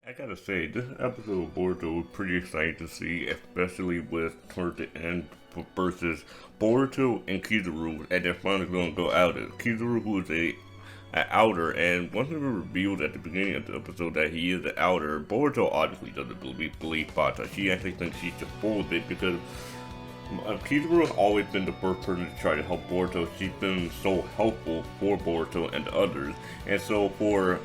I gotta say, this episode of Boruto was pretty exciting to see, especially with towards the end versus Boruto and Kizaru, and they're finally gonna go outer. Kizaru, who is a outer, and once it was revealed at the beginning of the episode that he is an outer, Boruto obviously doesn't believe Bata. She actually thinks she's just full of it because Kizaru has always been the first person to try to help Boruto. She's been so helpful for Boruto and others, and so for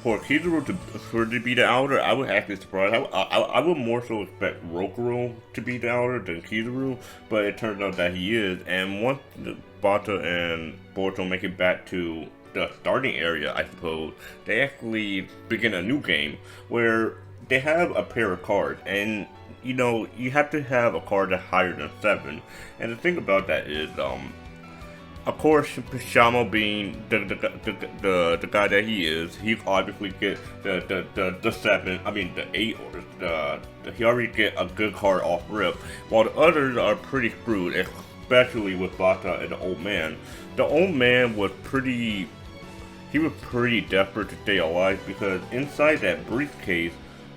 Kizaru to be the outer, I would actually surprise. I would more so expect Rokuro to be the outer than Kizaru, but it turns out that he is. And once Bata and Boruto make it back to the starting area, I suppose, they actually begin a new game where they have a pair of cards, and you have to have a card that's higher than 7. And the thing about that is, of course, Shamo being the guy that he is, he obviously get the 7. I mean the 8 or he already get a good card off rip, while the others are pretty screwed, especially with Bata and the old man. The old man was pretty. He was pretty desperate to stay alive because inside that briefcase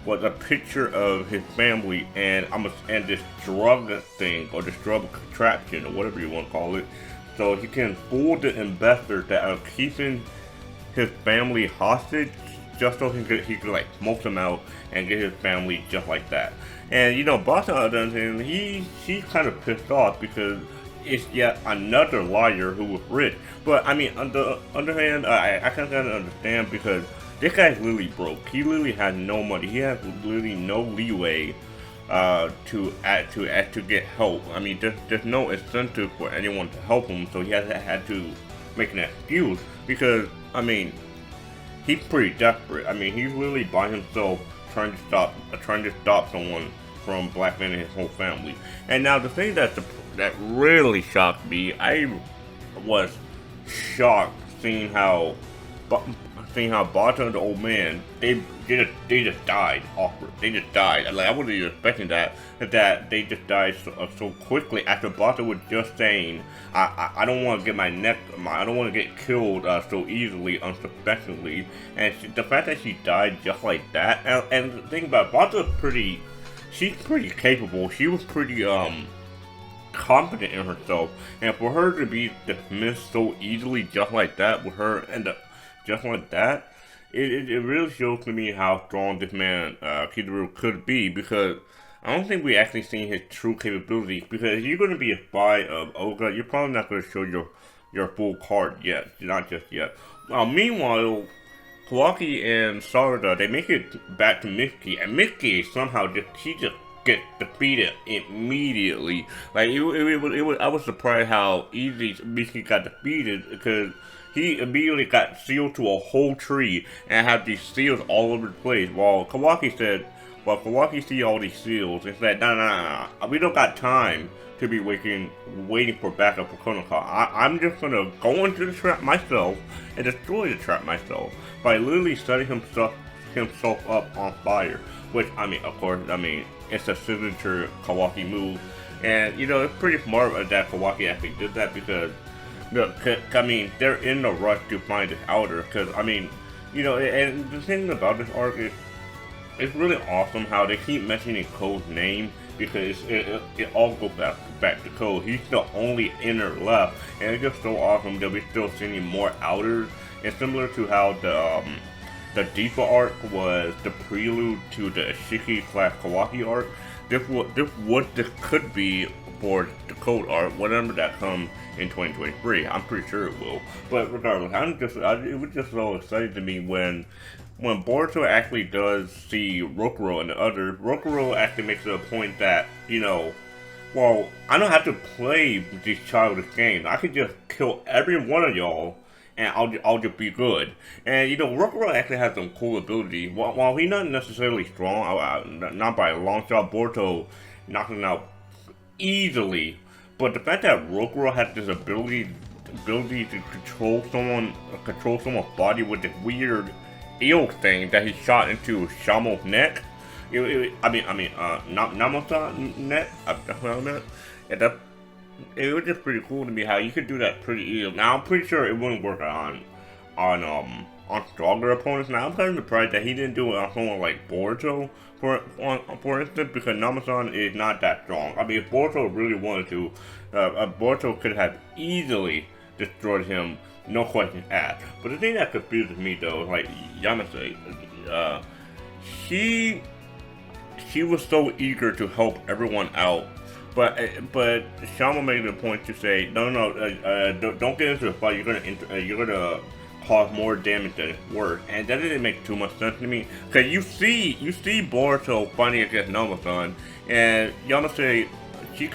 was a picture of his family and this drug thing or this drug contraption or whatever you want to call it. So he can fool the investors that are keeping his family hostage just so he could like smoke them out and get his family just like that. And Bata, on the other hand, he's kind of pissed off because it's yet another liar who was rich. But I mean, on the other hand, I kind of understand because this guy's literally broke. He literally has no money. He has literally no leeway to get help. I mean, there's no incentive for anyone to help him, so he had to make an excuse because I mean, he's pretty desperate. I mean, he's literally by himself trying to stop someone from blackmailing his whole family. And now the thing that really shocked me, I was shocked seeing how Bata and the old man, they just died awkward. They just died. Like I wasn't even expecting that they just died so quickly after Bata was just saying, I don't want to get I don't want to get killed so easily, unsuspectingly. And the fact that she died just like that, and the thing about Bata's she's pretty capable. She was pretty confident in herself, and for her to be dismissed so easily just like that with her and just like that, it really shows to me how strong this man, Kizaru, could be, because I don't think we actually seen his true capabilities, because if you're going to be a spy of Oga, you're probably not going to show your full card yet, not just yet. Meanwhile, Kawaki and Sarada, they make it back to Mitsuki, and Mitsuki somehow just get defeated immediately. Like I was surprised how easy Mitsuki got defeated because he immediately got sealed to a whole tree and had these seals all over the place. While Kawaki see all these seals and said, no, we don't got time to be waiting for backup for Konoha. I'm just gonna go into the trap myself and destroy the trap myself by literally setting himself up on fire. Which, I mean, of course, it's a signature Kawaki move. And, it's pretty smart that Kawaki actually did that because, they're in the rush to find this outer. Because, and the thing about this arc is, it's really awesome how they keep mentioning Code's name because it all goes back to Code. He's the only inner left. And it's just so awesome that we're still seeing more outers. And similar to how the Deepa arc was the prelude to the Ishiki/Kawaki arc. This could be for the Code arc, whatever that comes in 2023. I'm pretty sure it will. But regardless, it was just so exciting to me when Boruto actually does see Rokuro and the others. Rokuro actually makes it a point that, well, I don't have to play these childish games. I could just kill every one of y'all and I'll just be good. And Rokuro actually has some cool ability. While he's not necessarily strong, not by a long shot, Boruto knocks him out easily. But the fact that Rokuro has this ability to control someone's body with this weird eel thing that he shot into Shamo's neck. Namasa's neck. It was just pretty cool to me how you could do that pretty easily. Now I'm pretty sure it wouldn't work on on stronger opponents. Now I'm kind of surprised that he didn't do it on someone like Boruto, for instance, because Namazan is not that strong. I mean, if Boruto really wanted to, Boruto could have easily destroyed him, no question asked. But the thing that confuses me though, is like Yamase, she she was so eager to help everyone out. But Shama made a point to say, don't get into a fight. You're gonna cause more damage than it's worth, and that didn't make too much sense to me. Cause you see Boruto fighting against Namasan, and Yamase, she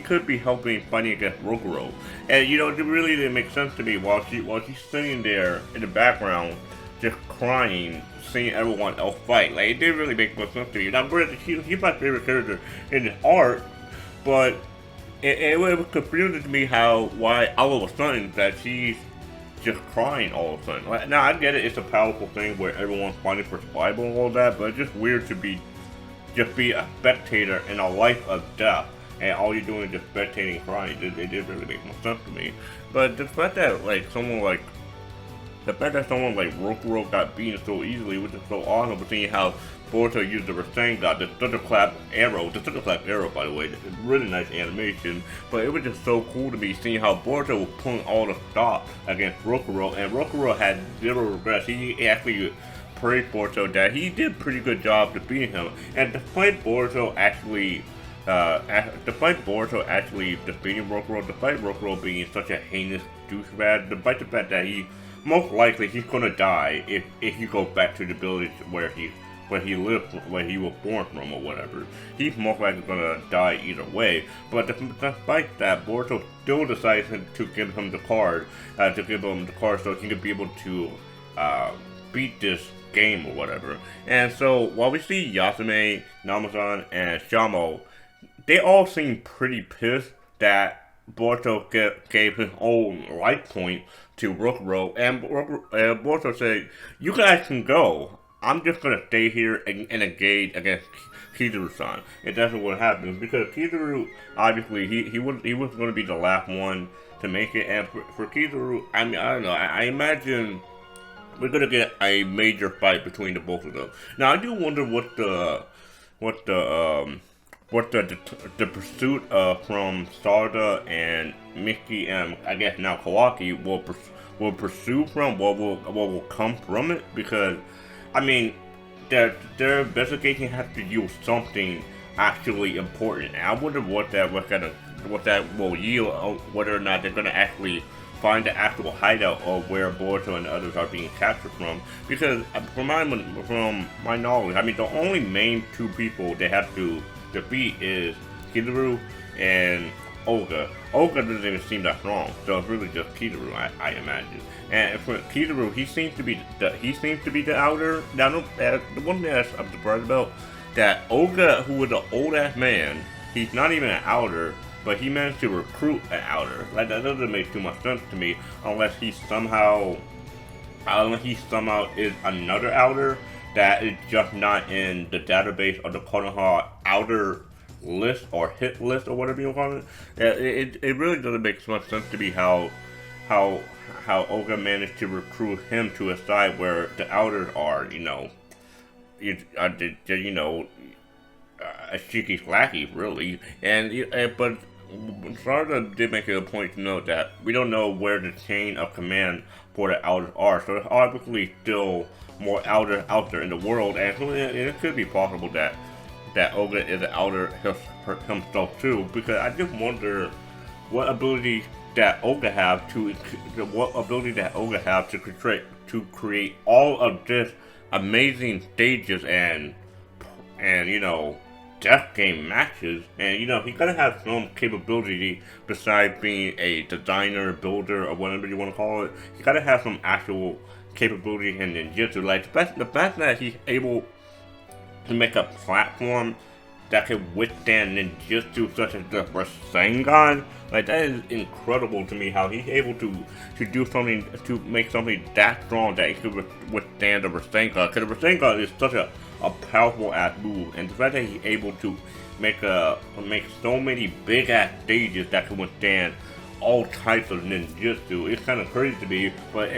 could be helping fighting against Rokuro, and it really didn't make sense to me while she's sitting there in the background, just crying, seeing everyone else fight. Like, it didn't really make much sense to me. Now, granted, he's my favorite character in the art, but it was confusing to me why all of a sudden that she's just crying all of a sudden. Like, now I get it, it's a powerful thing where everyone's fighting for survival and all that, but it's just weird to be a spectator in a life of death, and all you're doing is just spectating and crying. It didn't really make much sense to me. But the fact that someone like Rokuro got beaten so easily was just so awesome. But seeing how Boruto used the Rasengan, the thunderclap arrow, by the way, it's really nice animation. But it was just so cool to me seeing how Boruto was pulling all the stops against Rokuro, and Rokuro had zero regrets. He actually praised Boruto that he did a pretty good job defeating him, and despite Boruto actually defeating Rokuro, despite Rokuro being such a heinous douchebag, despite the fact that most likely he's gonna die if he goes back to the village where he was born from or whatever. He's most likely gonna die either way. But despite that, Boruto still decides to give him the card, so he could be able to beat this game or whatever. And so while we see Yasume, Namazan, and Shamo, they all seem pretty pissed that Boruto gave his own life point to Rokuro, and Boruto said, "You guys can go. I'm just gonna stay here and engage against Kizaru-san." And that's what happens, because Kizaru, obviously, he was gonna be the last one to make it, and for Kizaru, I mean, I don't know, I imagine we're gonna get a major fight between the both of them. Now, I do wonder what the pursuit from Sarda and Miki, and I guess now Kawaki will pursue from, what will come from it, because I mean their investigation has to use something actually important. And I wonder what that will yield, whether or not they're gonna actually find the actual hideout of where Boruto and the others are being captured from. Because from my knowledge, I mean, the only main two people they have to defeat is Kizaru and Olga. Olga doesn't even seem that strong, so it's really just Kizaru, I imagine. And for Kizaru, he seems to be the outer. Now, the one thing I'm surprised about, that Olga, who was an old ass man, he's not even an outer, but he managed to recruit an outer. Like, that doesn't make too much sense to me, unless he somehow is another outer that is just not in the database of the Konoha outer list or hit list or whatever you call it. It really doesn't make much sense to me how Olga managed to recruit him to a side where the outers are, Shiki's lackey, really. But Sarda did make it a point to note that we don't know where the chain of command for the outers are, so there's obviously still more outers out there in the world, and it could be possible that Olga is an outer himself too, because I just wonder what ability that Olga have to create all of this amazing stages and death game matches. And he gotta have some capability besides being a designer, builder, or whatever you want to call it. He gotta have some actual capability in ninjutsu. Like the fact that he's able to make a platform that can withstand ninjutsu such as the Rasengan, like, that is incredible to me, how he's able to do something, to make something that strong that he could withstand the Rasengan, because the Rasengan is such a powerful ass move, and the fact that he's able to make so many big ass stages that can withstand all types of ninjutsu, it's kind of crazy to me. But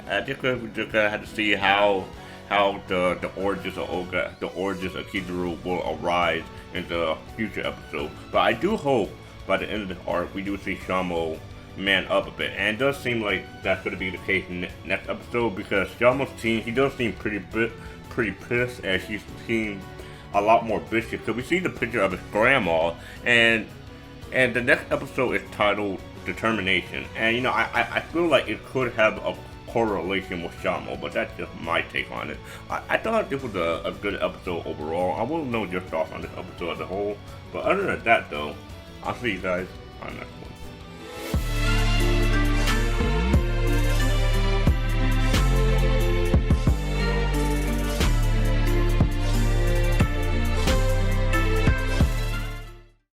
I think we're just gonna have to see how the origins of Oga, the origins of Kizaru will arise in the future episode. But I do hope by the end of the arc we do see Shamo man up a bit, and it does seem like that's going to be the case in next episode because Shamo's team, he does seem pretty pissed, and she seems a lot more vicious because we see the picture of his grandma, and the next episode is titled Determination, and you know I feel like it could have a correlation with Shamo, but that's just my take on it. I thought this was a good episode overall. I will know your thoughts on this episode as a whole, but other than that though, I'll see you guys on next one.